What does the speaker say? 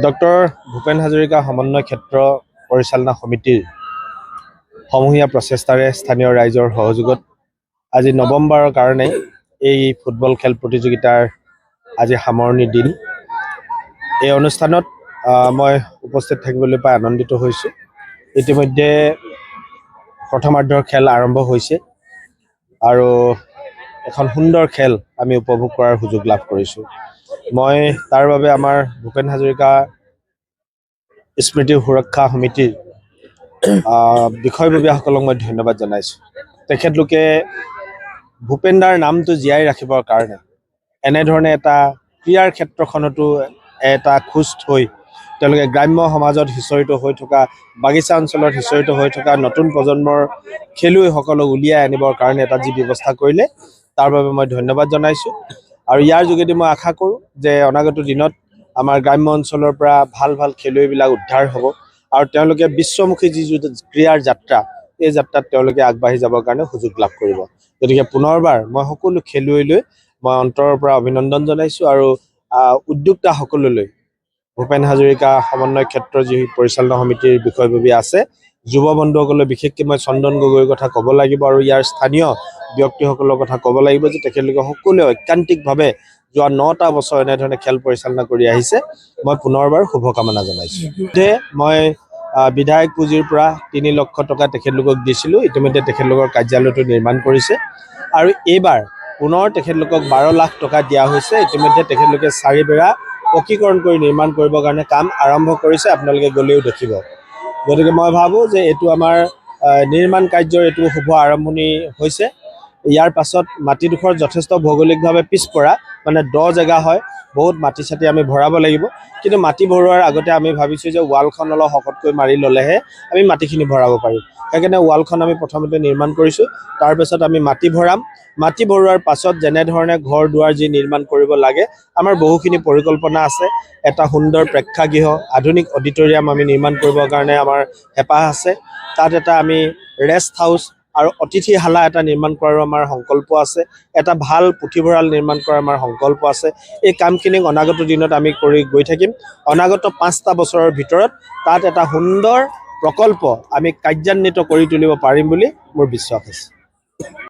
Doctor Bhupen Hazarika সমন্বয় ক্ষেত্ৰ পৰিচালনা সমিতিৰ সমূহীয়া প্ৰচেষ্টাৰে স্থানীয় ৰাইজৰ সহযোগত আজি নৱমবাৰৰ কাৰণে এই ফুটবল খেল প্ৰতিযোগিতাৰ আজি সামৰণি দিন। এই অনুষ্ঠানত মই উপস্থিত থাকিবলৈ পাই আনন্দিত হৈছোঁ। ইতিমধ্যে প্ৰথমাৰ্ধৰ খেল আৰম্ভ হৈছে আৰু এখন সুন্দৰ খেল আমি উপভোগ কৰাৰ সুযোগ লাভ কৰিছোঁ। মই তাৰ বাবে আমাৰ ভূপেন হাজৰিকা স্মৃতি সুৰক্ষা সমিতিৰ বিষয়ববীয়াসকলক মই ধন্যবাদ জনাইছোঁ। তেখেতলোকে ভূপেন দাৰ নামটো জীয়াই ৰাখিবৰ কাৰণে এনেধৰণে এটা ক্ৰীড়াৰ ক্ষেত্ৰখনতো এটা খোজ থৈ তেওঁলোকে গ্ৰাম্য সমাজত সিঁচৰিত হৈ থকা, বাগিচা অঞ্চলত সিঁচৰিত হৈ থকা নতুন প্ৰজন্মৰ খেলুৱৈসকলক উলিয়াই আনিবৰ কাৰণে এটা যি ব্যৱস্থা কৰিলে তাৰ বাবে মই ধন্যবাদ জনাইছোঁ। আৰু ইয়াৰ যোগেদি মই আশা কৰোঁ যে অনাগত দিনত আমাৰ গ্ৰাম্য অঞ্চলৰ পৰা ভাল ভাল খেলুৱৈবিলাক উদ্ধাৰ হ'ব আৰু তেওঁলোকে বিশ্বমুখী যি ক্ৰীড়াৰ যাত্ৰা, এই যাত্ৰাত তেওঁলোকে আগবাঢ়ি যাবৰ কাৰণে সুযোগ লাভ কৰিব। গতিকে পুনৰবাৰ মই সকলো খেলুৱৈলৈ মই অন্তৰৰ পৰা অভিনন্দন জনাইছোঁ আৰু উদ্যোক্তাসকললৈ ভূপেন হাজৰিকা সমন্বয় ক্ষেত্ৰৰ যি পৰিচালনা সমিতিৰ বিষয়ববীয়া আছে, যুৱ বন্ধুসকললৈ বিশেষকৈ মই চন্দন গগৈৰ কথা ক'ব লাগিব আৰু ইয়াৰ স্থানীয় ব্যক্তিসকলৰ কথা ক'ব লাগিব যে তেখেতলোকে সকলোৱে ঐকান্তিকভাৱে যোৱা 9টা বছৰ এনেধৰণে খেল পৰিচালনা কৰি আহিছে। মই পুনৰবাৰ শুভকামনা জনাইছোঁ। মই বিধায়ক পুঁজিৰ পৰা 3 লক্ষ টকা তেখেতলোকক দিছিলোঁ। ইতিমধ্যে তেখেতলোকৰ কাৰ্যালয়টো নিৰ্মাণ কৰিছে আৰু এইবাৰ পুনৰ তেখেতলোকক 12 লাখ টকা দিয়া হৈছে। ইতিমধ্যে তেখেতলোকে 4 বেৰা পকীকৰণ কৰি নিৰ্মাণ কৰিবৰ কাৰণে কাম আৰম্ভ কৰিছে, আপোনালোকে গ'লেও দেখিব। গতিকে মই ভাবোঁ যে এইটো আমাৰ নিৰ্মাণ কাৰ্যৰ এইটো শুভ আৰম্ভণি হৈছে। ইয়াৰ পাছত মাটিডোখৰ যথেষ্ট ভৌগোলিকভাৱে পিছপৰা, মানে দ জেগা হয়, বহুত মাটি চাটি আমি ভৰাব লাগিব। কিন্তু মাটি ভৰোৱাৰ আগতে আমি ভাবিছোঁ যে ৱালখন অলপ শকতকৈ মাৰি ল'লেহে আমি মাটিখিনি ভৰাব পাৰিম। সেইকাৰণে ৱালখন আমি প্ৰথমতে নিৰ্মাণ কৰিছোঁ। তাৰপিছত আমি মাটি ভৰাম। মাটি ভৰোৱাৰ পাছত যেনেধৰণে ঘৰ দুৱাৰ যি নিৰ্মাণ কৰিব লাগে, আমাৰ বহুখিনি পৰিকল্পনা আছে। এটা সুন্দৰ প্ৰেক্ষাগৃহ, আধুনিক অডিটৰিয়াম আমি নিৰ্মাণ কৰিবৰ কাৰণে আমাৰ হেঁপাহ আছে। তাত এটা আমি ৰেষ্ট হাউচ আৰু অতিথিশালা এটা নিৰ্মাণ কৰাৰো আমাৰ সংকল্প আছে। এটা ভাল পুথিভঁৰাল নিৰ্মাণ কৰাৰ আমাৰ সংকল্প আছে। এই কামখিনিক অনাগত দিনত আমি কৰি গৈ থাকিম। অনাগত 5টা বছৰৰ ভিতৰত তাত এটা সুন্দৰ প্ৰকল্প আমি কাৰ্যান্বিত কৰি তুলিব পাৰিম বুলি মোৰ বিশ্বাস আছে।